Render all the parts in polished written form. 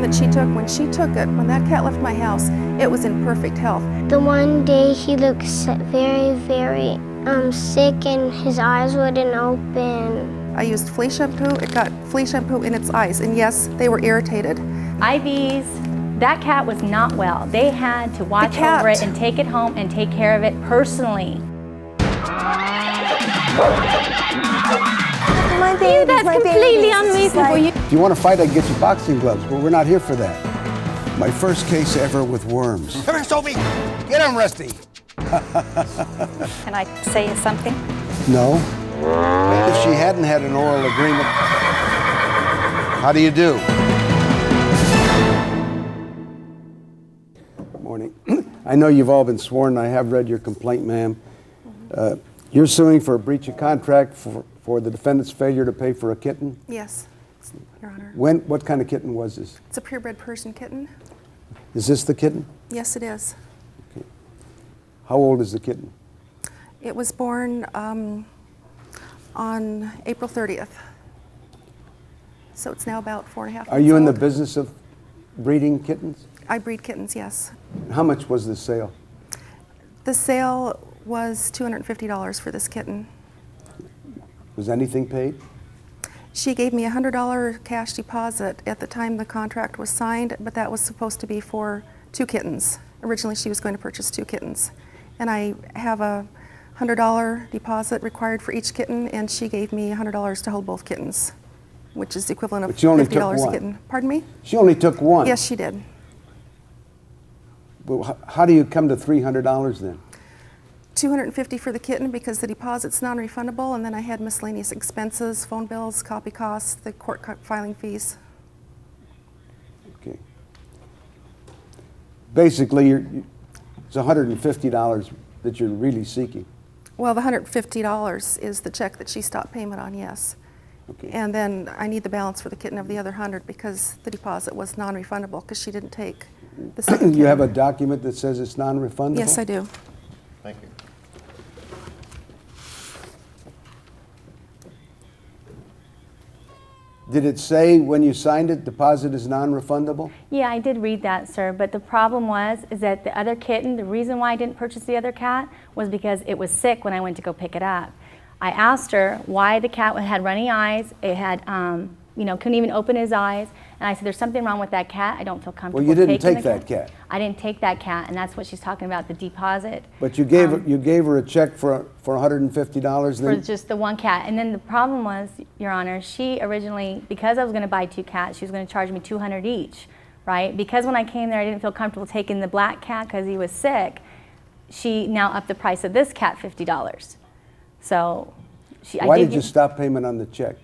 time that she took, when that cat left my house, it was in perfect health. The one day he looked very, very sick and his eyes wouldn't open. I used flea shampoo. It got flea shampoo in its eyes, and yes, they were irritated. IVs, that cat was not well. They had to watch over it and take it home and take care of it personally. That's completely unreasonable. If you want to fight, I can get you boxing gloves, but we're not here for that. My first case ever with worms. Come here, Sophie. Get him, Rusty. Can I say something? No. If she hadn't had an oral agreement, how do you do? Morning. I know you've all been sworn. I have read your complaint, ma'am. You're suing for a breach of contract for the defendant's failure to pay for a kitten? Yes, Your Honor. What kind of kitten was this? It's a purebred Persian kitten. Is this the kitten? Yes, it is. Okay. How old is the kitten? It was born on April 30th. So it's now about 4.5 months Are you in the old. business of breeding kittens? I breed kittens, yes. How much was the sale? The sale was $250 for this kitten. Was anything paid? She gave me a $100 cash deposit at the time the contract was signed, but that was supposed to be for 2 kittens. Originally, she was going to purchase 2 kittens. And I have a $100 deposit required for each kitten, and she gave me $100 to hold both kittens, which is the equivalent of But she only took $50 a one. kitten. Pardon me? She only took one. Yes, she did. Well, how do you come to $300 then? $250 for the kitten because the deposit's non-refundable, and then I had miscellaneous expenses, phone bills, copy costs, the court filing fees. Okay. Basically, it's $150 that you're really seeking. Well, the $150 is the check that she stopped payment on, yes. Okay. And then I need the balance for the kitten of the other $100 because the deposit was non-refundable because she didn't take the second You have a kitten. document that says it's non-refundable? Yes, I do. Thank you. Did it say when you signed it, deposit is non-refundable? Yeah, I did read that, sir, but the problem is that the other kitten, the reason why I didn't purchase the other cat was because it was sick when I went to go pick it up. I asked her why the cat had runny eyes, it had, couldn't even open his eyes, and I said, there's something wrong with that cat, I don't feel comfortable Well, you didn't taking take the that cat. I didn't take that cat, and that's what she's talking about, the deposit. But you gave her a check for $150 For then? just the one cat. And then the problem was, Your Honor, she originally, because I was going to buy 2 cats, she was going to charge me $200 each, right? Because when I came there, I didn't feel comfortable taking the black cat because he was sick, she now upped the price of this cat $50. So Why did you stop payment on the check?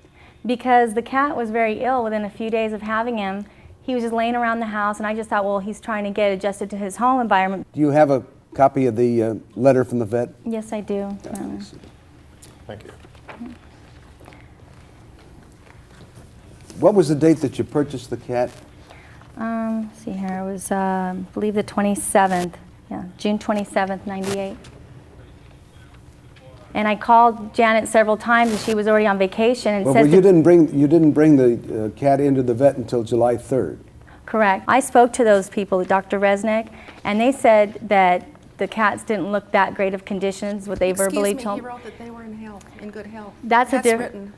Because the cat was very ill within a few days of having him. He was just laying around the house, and I just thought, well, he's trying to get adjusted to his home environment. Do you have a copy of the letter from the vet? Yes, I do. Thank you. What was the date that you purchased the cat? See here, it was, I believe the 27th, yeah, June 27th, 98. And I called Janet several times, and she was already on vacation. And Well, you didn't bring the cat into the vet until July 3rd. Correct. I spoke to those people, Dr. Resnick, and they said that the cats didn't look that great of conditions, what they verbally told. He wrote that they were in good health. That's written.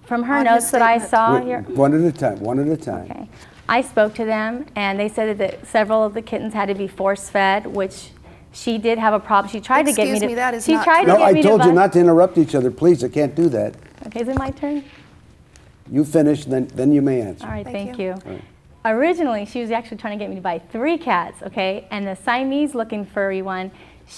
From her on notes his that I statement. saw here. One at a time, one at a time. Okay. I spoke to them, and they said that several of the kittens had to be force-fed, which she did have a problem. She tried to get me to. Excuse me, that is she not tried true. to No, get I me told to you buy. not to interrupt each other. Please, I can't do that. Okay, is it my turn? You finish, then you may answer. All right, Thank thank you. you. Originally, she was actually trying to get me to buy 3 cats, okay? And the Siamese-looking furry one,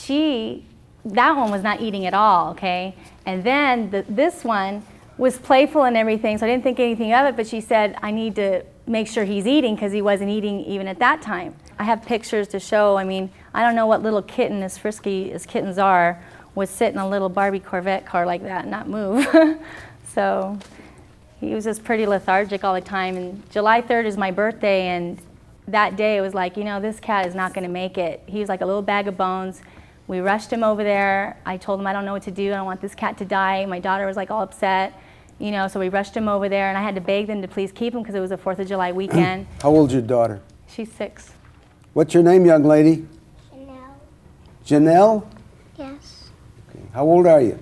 that one was not eating at all, okay? And then this one was playful and everything, so I didn't think anything of it, but she said, I need to make sure he's eating because he wasn't eating even at that time. I have pictures to show. I mean, I don't know what little kitten, as frisky as kittens are, would sit in a little Barbie Corvette car like that and not move. So he was just pretty lethargic all the time. And July 3rd is my birthday, and that day it was like, this cat is not going to make it. He was like a little bag of bones. We rushed him over there. I told him I don't know what to do. I don't want this cat to die. My daughter was like all upset. You know, so we rushed him over there, and I had to beg them to please keep him because it was a 4th of July weekend. How old's your daughter? She's 6. What's your name, young lady? Chanel. Janelle? Yes. Okay. How old are you?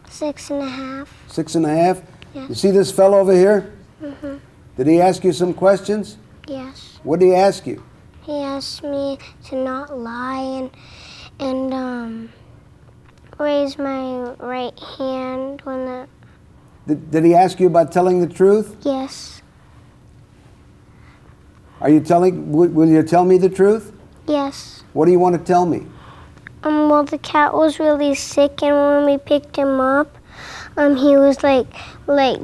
6.5. 6.5? Yes. You see this fellow over here? Mm-hmm. Did he ask you some questions? Yes. What did he ask you? He asked me to not lie and raise my right hand when the... Did he ask you about telling the truth? Yes. Are you telling, will you tell me the truth? Yes. What do you want to tell me? Well, the cat was really sick, and when we picked him up, he was like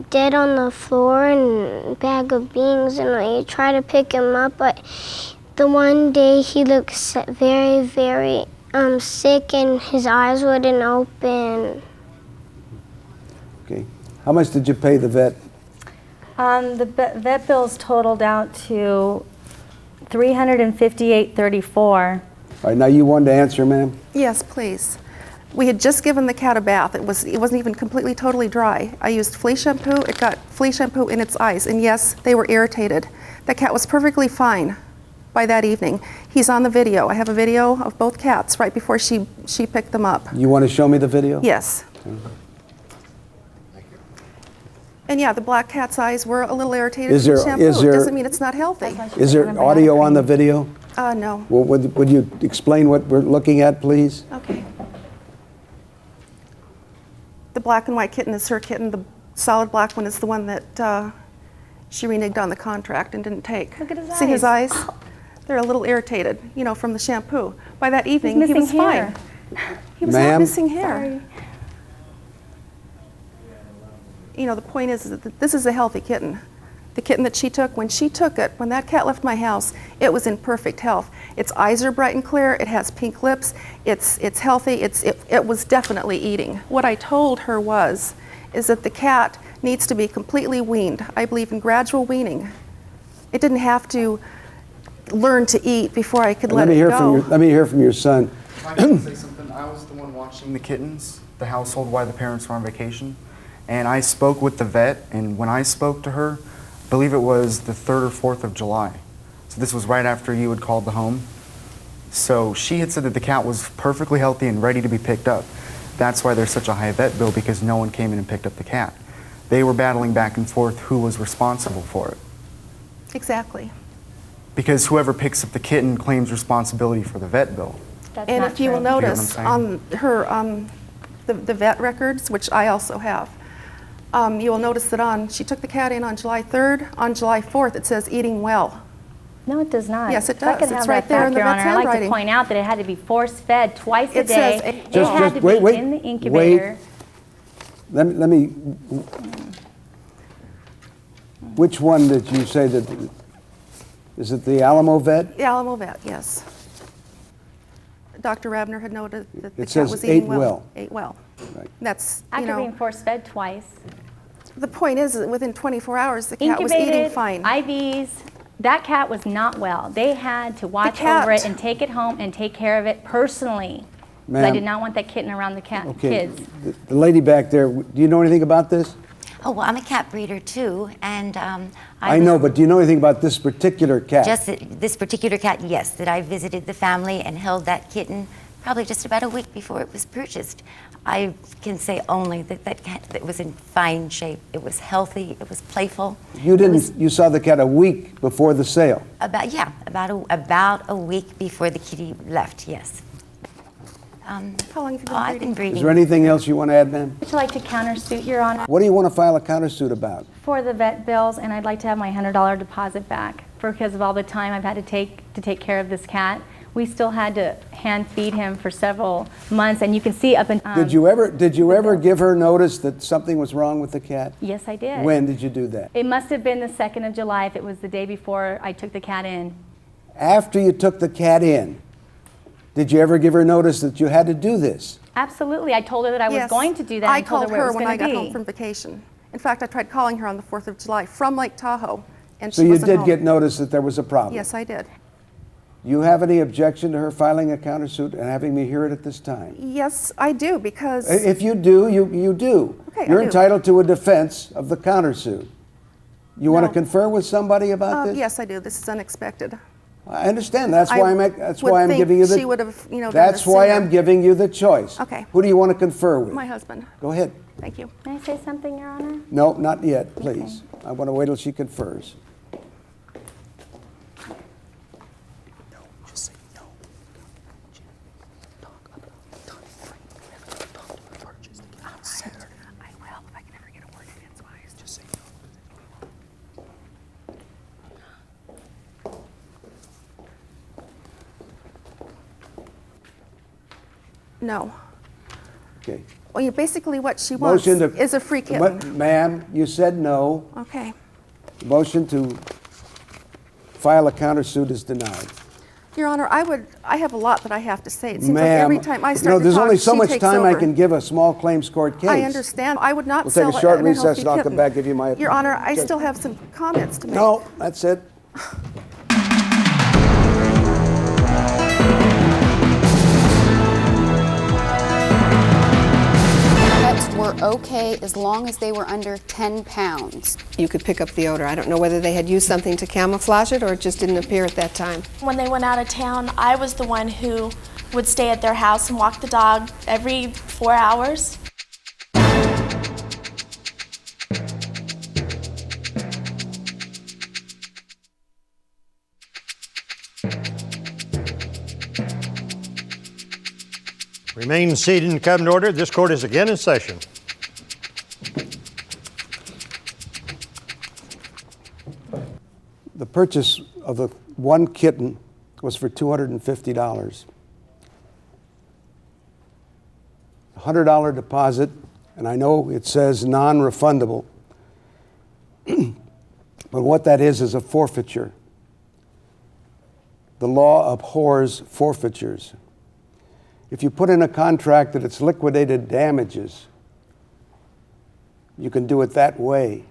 dead on the floor and a bag of beans, and I tried to pick him up, but the one day he looked very, very sick, and his eyes wouldn't open. Okay. How much did you pay the vet? The vet bills totaled out to $358.34. All right, now you wanted to answer, ma'am? Yes, please. We had just given the cat a bath. It wasn't even completely totally dry. I used flea shampoo. It got flea shampoo in its eyes, and yes, they were irritated. The cat was perfectly fine by that evening. He's on the video. I have a video of both cats right before she picked them up. You want to show me the video? Yes. And yeah, the black cat's eyes were a little irritated Is from the there- shampoo. is there- Doesn't mean it's not healthy. Is there audio on the video? No. Well, would you explain what we're looking at, please? Okay. The black and white kitten is her kitten. The solid black one is the one that she reneged on the contract and didn't take. Look at his See his eyes. eyes? They're a little irritated, you know, from the shampoo. By that evening, he missing was hair. fine. He was not Ma'am? missing hair. Sorry. You know, the point is that this is a healthy kitten. The kitten that she took, when that cat left my house, it was in perfect health. Its eyes are bright and clear, it has pink lips, it's healthy, it was definitely eating. What I told her is that the cat needs to be completely weaned. I believe in gradual weaning. It didn't have to learn to eat before I could let it go. Let me hear from your son. If I can say something, I was the one watching the kittens, the household while the parents were on vacation. And I spoke with the vet, and when I spoke to her, I believe it was the 3rd or 4th of July. So this was right after you had called the home. So she had said that the cat was perfectly healthy and ready to be picked up. That's why there's such a high vet bill, because no one came in and picked up the cat. They were battling back and forth who was responsible for it. Exactly. Because whoever picks up the kitten claims responsibility for the vet bill. That's And not if you will true. Do you know what I'm notice saying? on her, the vet records, which I also have, you will notice that she took the cat in on July 3rd. On July 4th, it says eating well. No, it does not. Yes, it If I does. could It's have right that there back, in the Your vet's Honor, I'd like to handwriting. point out that it had to be force-fed twice a It day. says- It Just- had just to wait, be in the incubator. Let me, which one did you say that, is it the Alamo vet? The Alamo vet, yes. Dr. Rabner had noted that the It cat says was eating ate well. well. Ate well. Right. That's, After being force-fed twice. the point is that within 24 hours, the cat was eating Incubated, fine. IVs. That cat was not well. They had to watch cat- over it and take it home and take care of it personally. 'Cause I Ma'am. did not want that kitten around the Okay, kids. the lady back there, do you know anything about this? Oh, well, I'm a cat breeder too, and I was know, but do you know anything about this particular cat? just this particular cat. Yes, that I visited the family and held that kitten probably just about a week before it was purchased. I can say only that that cat that was in fine shape. It was healthy. It was playful. You It was didn't, you saw the cat a week before the sale. about a week before the kitty left. Yes. How long have you been I've been breeding? breeding. Is there anything else you want to add, ma'am? I'd like to countersuit, Your Honor, What do you want to file a countersuit about? for the vet bills, and I'd like to have my $100 deposit back because of all the time I've had to take care of this cat. We still had to hand feed him for several months, and you can see up in. Did you ever give her notice that something was wrong with the cat? Yes, I did. When did you do that? It must have been the 2nd of July if it was the day before I took the cat in. After you took the cat in, did you ever give her notice that you had to do this? Absolutely. I told her that I was Yes. going to do that. I and told called where it her was when I gonna got home be. from vacation. In fact, I tried calling her on the 4th of July from Lake Tahoe, and So she you wasn't did home. get notice that there was a problem? Yes, I did. You have any objection to her filing a countersuit and having me hear it at this time? Yes, I do, because If you do, you do. Okay, I You're do. entitled to a defense of the countersuit. You want to No. confer with somebody about this? yes, I do. This is unexpected. I understand. That's I why I'm would think giving you the. she would have, done That's this why sooner. I'm giving you the choice. Okay. Who do you want to confer with? My husband. Go ahead. Thank you. Can I say something, Your Honor? No, not yet, please. I want to wait till she confers. No. Okay. Well, basically what she wants Motion to. is a free kitten. Ma'am, you said no. Okay. Motion to file a countersuit is denied. Your Honor, I have a lot that I have to say. It seems like Ma'am, every time I start to there's talk, only so she much takes time I over. can give a small claims court case. I understand. I would not We'll sell take a short an recess unhealthy and I'll come kitten. back, give you my. Your Honor, I still have some comments to make. No, that's it. Pets were okay as long as they were under 10 pounds. You could pick up the odor. I don't know whether they had used something to camouflage it or it just didn't appear at that time. When they went out of town, I was the one who would stay at their house and walk the dog every 4 hours. Remain seated and come to order. This court is again in session. The purchase of the one kitten was for $250. $100 deposit, and I know it says non-refundable, but what that is a forfeiture. The law abhors forfeitures. If you put in a contract that it's liquidated damages, you can do it that way,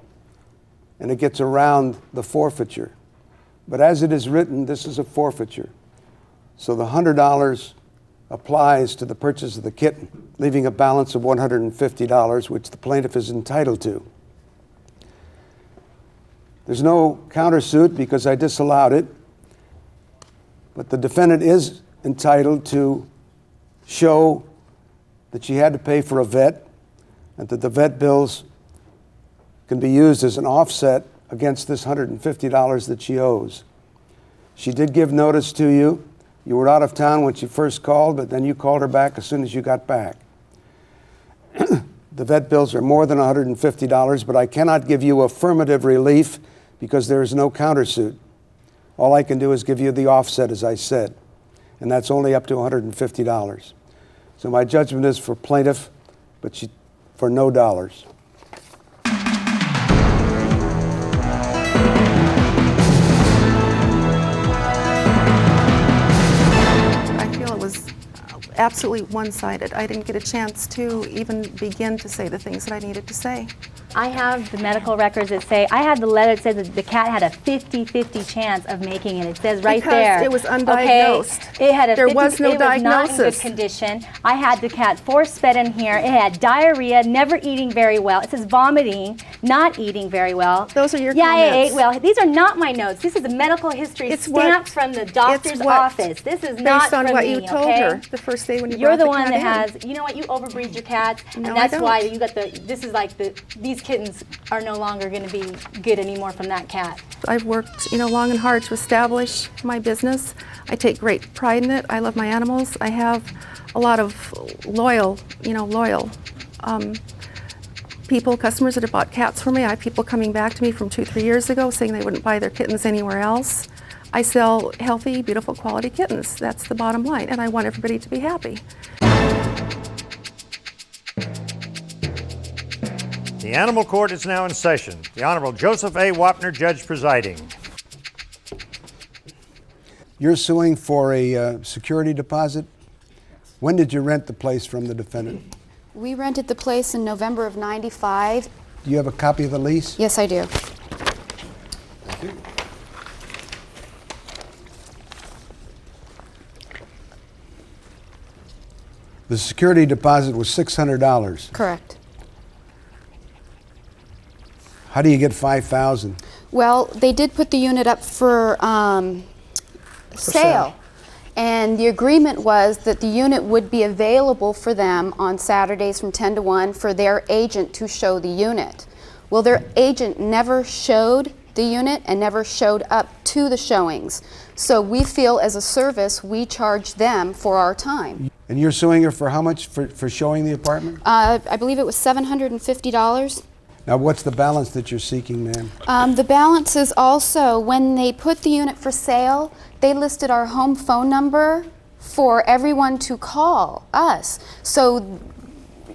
and it gets around the forfeiture. But as it is written, this is a forfeiture. So the $100 applies to the purchase of the kitten, leaving a balance of $150, which the plaintiff is entitled to. There's no countersuit because I disallowed it, but the defendant is entitled to show that she had to pay for a vet and that the vet bills can be used as an offset against this $150 that she owes. She did give notice to you. You were out of town when she first called, but then you called her back as soon as you got back. The vet bills are more than $150, but I cannot give you affirmative relief because there is no countersuit. All I can do is give you the offset, as I said, and that's only up to $150. So my judgment is for plaintiff, but for no dollars. I feel it was absolutely one-sided. I didn't get a chance to even begin to say the things that I needed to say. I have the medical records that say, I have the letter that says that the cat had a 50-50 chance of making it. It says right Because there. it was undiagnosed. Okay? It had a There 50, was no it was not in good diagnosis. condition. I had the cat force-fed in here. It had diarrhea, never eating very well. It says vomiting, not eating very well. Those are your yeah, comments. I ate well. These are not my notes. This is a medical history It's what- stamped from the doctor's It's what- office. This is not Based on from what me, you told okay? her the first day when you You're brought the the one cat that in. has, you know what, you overbreed your cats, No, and I that's why don't. you got this is like these kittens are no longer going to be good anymore from that cat. I've worked, long and hard to establish my business. I take great pride in it. I love my animals. I have a lot of loyal people, customers that have bought cats for me. I have people coming back to me from 2-3 years ago saying they wouldn't buy their kittens anywhere else. I sell healthy, beautiful quality kittens. That's the bottom line, and I want everybody to be happy. The Animal Court is now in session. The Honorable Joseph A. Wapner, Judge presiding. You're suing for a security deposit? When did you rent the place from the defendant? We rented the place in November of '95. Do you have a copy of the lease? Yes, I do. The security deposit was $600. Correct. How do you get $5,000? Well, they did put the unit up for sale. And the agreement was that the unit would be available for them on Saturdays from 10 to 1 for their agent to show the unit. Well, their agent never showed the unit and never showed up to the showings. So we feel as a service, we charge them for our time. And you're suing her for how much for showing the apartment? I believe it was $750. Now, what's the balance that you're seeking, ma'am? The balance is also, when they put the unit for sale, they listed our home phone number for everyone to call us. So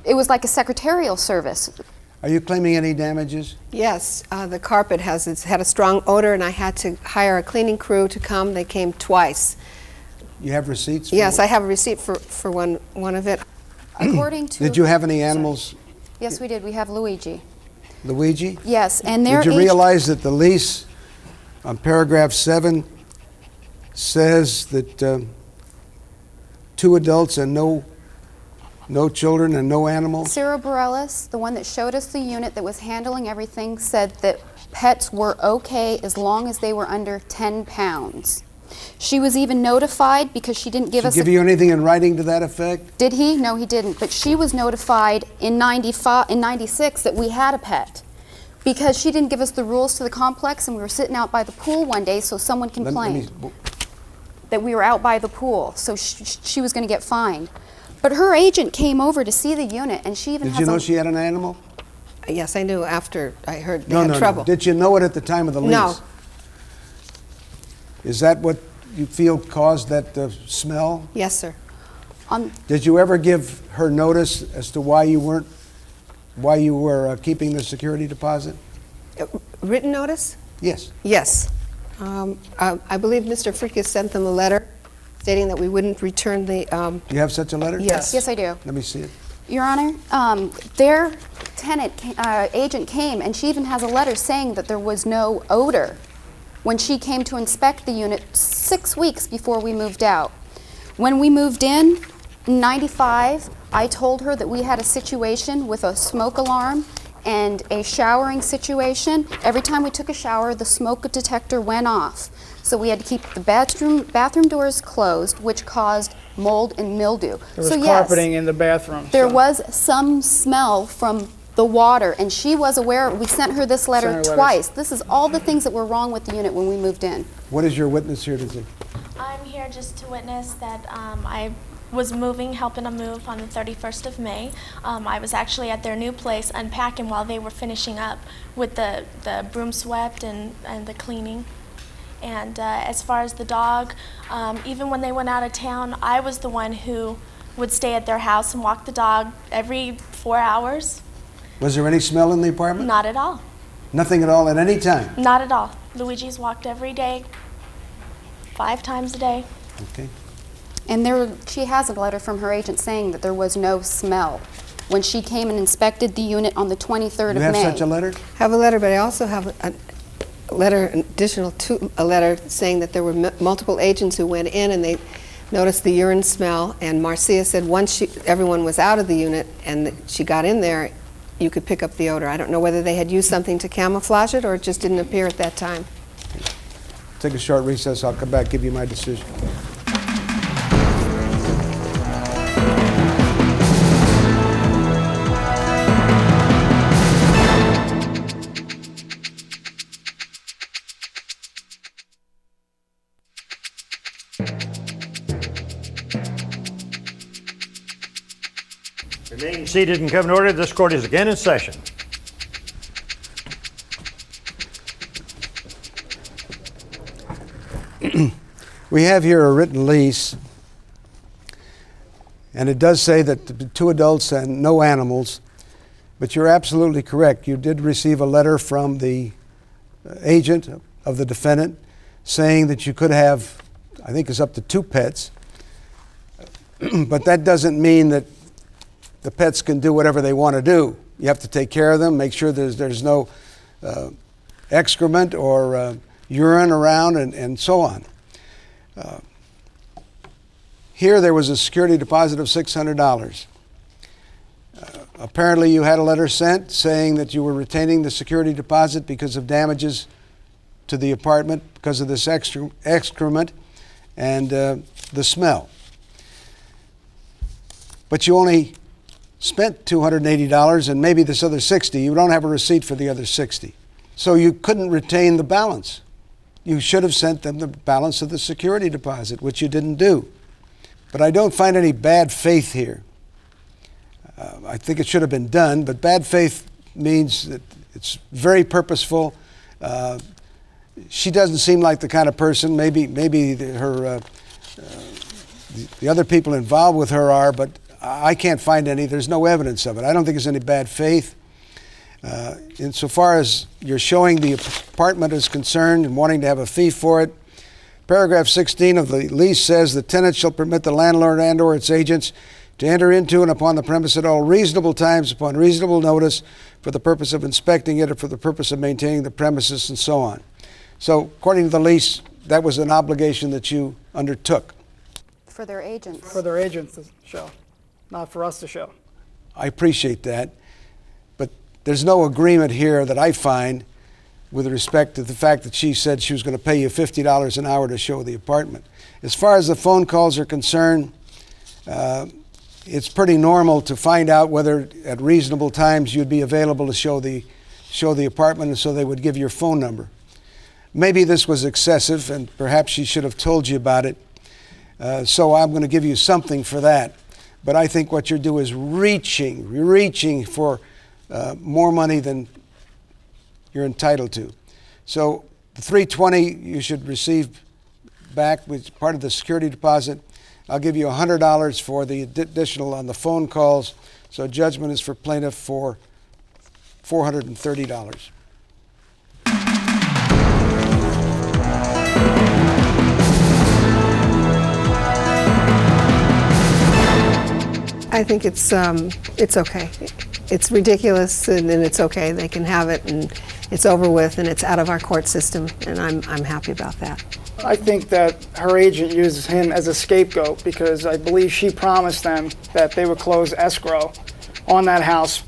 it was like a secretarial service. Are you claiming any damages? Yes, the carpet it's had a strong odor, and I had to hire a cleaning crew to come. They came twice. You have receipts? For Yes, I have a receipt for one of it. According to... Did you have any animals? Yes, we did. We have Luigi. Luigi? Yes, and their Did you realize that the lease on paragraph 7 says that 2 adults and no children and no animals? Sarah Bareilles, the one that showed us the unit that was handling everything, said that pets were okay as long as they were under 10 pounds. She was even notified because she didn't give us... Did he give you anything in writing to that effect? Did he? No, he didn't. But she was notified in 96 that we had a pet because she didn't give us the rules to the complex, and we were sitting out by the pool one day, so someone complained that we were out by the pool, so she was going to get fined. But her agent came over to see the unit, and she even Did you know she had an animal? Yes, I knew after I heard they No, had no, trouble. no. Did you know it at the time of the lease? No. Is that what you feel caused that smell? Yes, sir. Did you ever give her notice as to why you were keeping the security deposit? Written notice? Yes. Yes. I believe Mr. Frickus sent them a letter stating that we wouldn't return the... You have such a letter? Yes. Yes, I do. Let me see it. Your Honor, their agent came, and she even has a letter saying that there was no odor when she came to inspect the unit 6 weeks before we moved out. When we moved in 95, I told her that we had a situation with a smoke alarm and a showering situation. Every time we took a shower, the smoke detector went off. So we had to keep the bathroom doors closed, which caused mold and mildew. There was carpeting in the bathroom. There was some smell from the water, and she was aware. We sent her this letter twice. This is all the things that were wrong with the unit when we moved in. What is your witness here today? I'm here just to witness that I was helping them move on the 31st of May. I was actually at their new place unpacking while they were finishing up with the broom swept and the cleaning. And as far as the dog, even when they went out of town, I was the one who would stay at their house and walk the dog every 4 hours. Was there any smell in the apartment? Not at all. Nothing at all at any time? Not at all. Luigi's walked every day, 5 times a day. Okay. And she has a letter from her agent saying that there was no smell when she came and inspected the unit on the 23rd of May. You have such a letter? I have a letter, but I also have a letter additional to a letter saying that there were multiple agents who went in and they noticed the urine smell, and Marcia said once everyone was out of the unit and she got in there, you could pick up the odor. I don't know whether they had used something to camouflage it or it just didn't appear at that time. Take a short recess. I'll come back, give you my decision. Remain seated and come to order. This court is again in session. We have here a written lease, and it does say that 2 adults and no animals, but you're absolutely correct. You did receive a letter from the agent of the defendant saying that you could have, I think it's up to 2 pets, but that doesn't mean that the pets can do whatever they want to do. You have to take care of them, make sure there's no excrement or urine around, and so on. Here there was a security deposit of $600. Apparently you had a letter sent saying that you were retaining the security deposit because of damages to the apartment because of this excrement and the smell. But you only spent $280 and maybe this other $60. You don't have a receipt for the other $60. So you couldn't retain the balance. You should have sent them the balance of the security deposit, which you didn't do. But I don't find any bad faith here. I think it should have been done, but bad faith means that it's very purposeful. She doesn't seem like the kind of person, maybe the other people involved with her are, but I can't find any. There's no evidence of it. I don't think there's any bad faith. Insofar as you're showing the apartment is concerned and wanting to have a fee for it, paragraph 16 of the lease says the tenant shall permit the landlord and or its agents to enter into and upon the premise at all reasonable times upon reasonable notice for the purpose of inspecting it or for the purpose of maintaining the premises and so on. So according to the lease, that was an obligation that you undertook. For their agents. For their agents to show, not for us to show. I appreciate that, but there's no agreement here that I find with respect to the fact that she said she was going to pay you $50 an hour to show the apartment. As far as the phone calls are concerned, it's pretty normal to find out whether at reasonable times you'd be available to show the apartment, and so they would give your phone number. Maybe this was excessive, and perhaps she should have told you about it. So I'm going to give you something for that. But I think what you're doing is reaching for more money than you're entitled to. So the $320 you should receive back, which is part of the security deposit. I'll give you $100 for the additional on the phone calls. So judgment is for plaintiff for $430. I think it's okay. It's ridiculous, and it's okay. They can have it, and it's over with, and it's out of our court system, and I'm happy about that. I think that her agent uses him as a scapegoat because I believe she promised them that they would close escrow on that house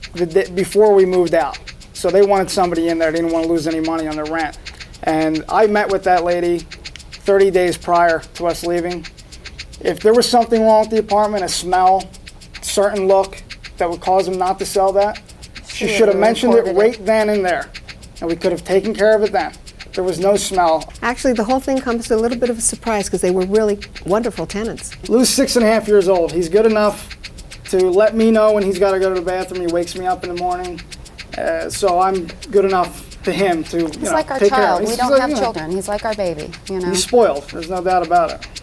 before we moved out. So they wanted somebody in there. They didn't want to lose any money on their rent. And I met with that lady 30 days prior to us leaving. If there was something wrong with the apartment, a smell, certain look that would cause them not to sell that, she should have mentioned it right then and there. And we could have taken care of it then. There was no smell. Actually, the whole thing comes to a little bit of a surprise because they were really wonderful tenants. Lou's 6.5 years old. He's good enough to let me know when he's got to go to the bathroom. He wakes me up in the morning. So I'm good enough to him to, He's like our take care of child. him. We don't have children. He's like our baby, you know. He's spoiled. There's no doubt about it.